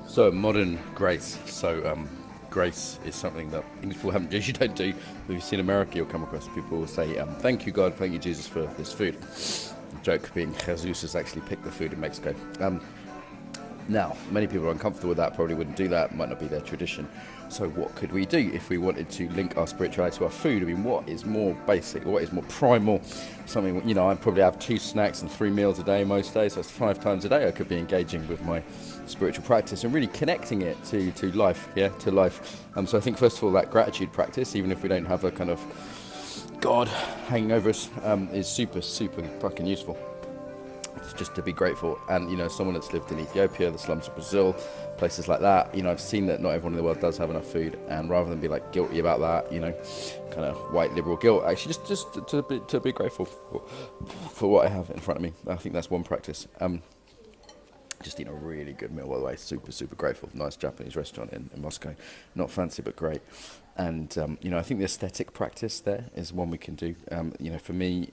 So modern grace. Grace is something that English people haven't usually don't do. If you've seen America, you'll come across people will say, "Thank you God, thank you Jesus for this food." The joke being Jesus has actually picked the food in Mexico. Now, many people are uncomfortable with that, probably wouldn't do that, might not be their tradition. So what could we do if we wanted to link our spirituality to our food? I mean, what is more basic, what is more primal? Something, I probably have 2 snacks and 3 meals a day most days, so that's 5 times a day I could be engaging with my spiritual practice and really connecting it to life, to life. So I think, first of all, that gratitude practice, even if we don't have a kind of God hanging over us, is super, super fucking useful. It's just to be grateful. And someone that's lived in Ethiopia, the slums of Brazil, places like that, I've seen that not everyone in the world does have enough food, and rather than be like guilty about that, kind of white liberal guilt, actually just to be grateful for what I have in front of me. I think that's one practice. Just eating a really good meal, by the way. Super, super grateful. Nice Japanese restaurant in Moscow. Not fancy, but great. And, I think the aesthetic practice there is one we can do. For me,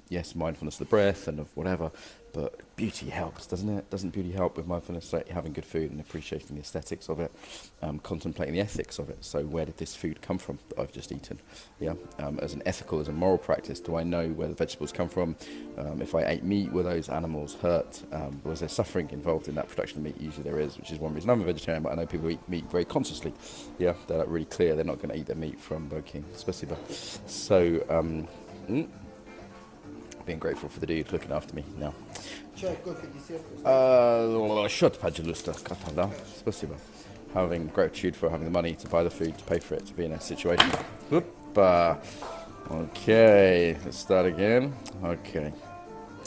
yes, mindfulness of the breath and of whatever, but beauty helps, doesn't it? Doesn't beauty help with mindfulness, like having good food and appreciating the aesthetics of it, contemplating the ethics of it? So where did this food come from that I've just eaten? As an ethical, as a moral practice, do I know where the vegetables come from? If I ate meat, were those animals hurt? Was there suffering involved in that production of meat? Usually there is, which is one reason I'm a vegetarian, but I know people eat meat very consciously. They're like really clear, they're not going to eat their meat from Burger King. So, being grateful for the dude looking after me now. Счет, пожалуйста, Catalan. Спасибо. Having gratitude for having the money to buy the food, to pay for it, to be in a situation. Okay, let's start again. Okay.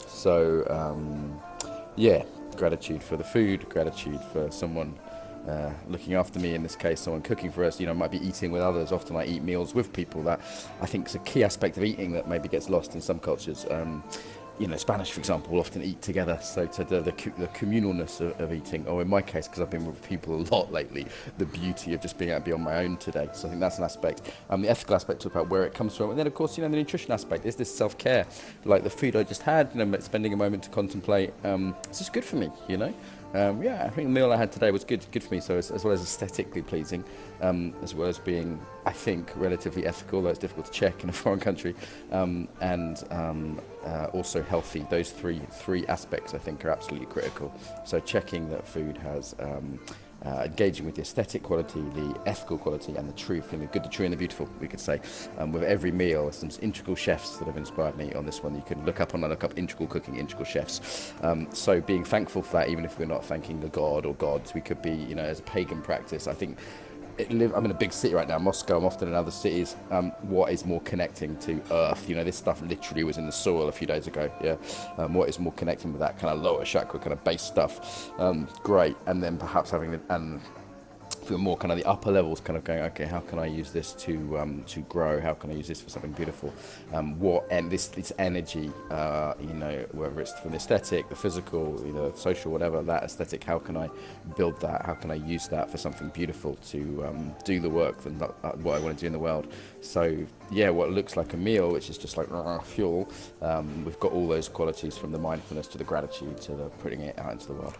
So, gratitude for the food, gratitude for someone looking after me, in this case someone cooking for us. Might be eating with others. Often I eat meals with people. That I think is a key aspect of eating that maybe gets lost in some cultures. Spanish, for example, will often eat together, so to the communalness of eating, or in my case, because I've been with people a lot lately, the beauty of just being able to be on my own today. So I think that's an aspect. The ethical aspect about where it comes from, and then of course, the nutrition aspect is this self-care, like the food I just had, spending a moment to contemplate. It's just good for me, I think the meal I had today was good for me. So as well as aesthetically pleasing, as well as being, I think, relatively ethical, though it's difficult to check in a foreign country, and also healthy. Those three aspects I think are absolutely critical. So checking that food has engaging with the aesthetic quality, the ethical quality, and the truth, and the good, the true, and the beautiful, we could say. With every meal, some integral chefs that have inspired me on this one. You can look up integral cooking, integral chefs. So being thankful for that, even if we're not thanking the god or gods, we could be, as a pagan practice. I think I'm in a big city right now, Moscow. I'm often in other cities. What is more connecting to earth? This stuff literally was in the soil a few days ago. What is more connecting with that kind of lower chakra, kind of base stuff? Great. And then perhaps having feel more kind of the upper levels, kind of going, okay, how can I use this to grow? How can I use this for something beautiful? This energy, whether it's from the aesthetic, the physical, social, whatever, that aesthetic, how can I build that? How can I use that for something beautiful to do the work that what I want to do in the world? So what looks like a meal, which is just like fuel, we've got all those qualities, from the mindfulness to the gratitude to the putting it out into the world.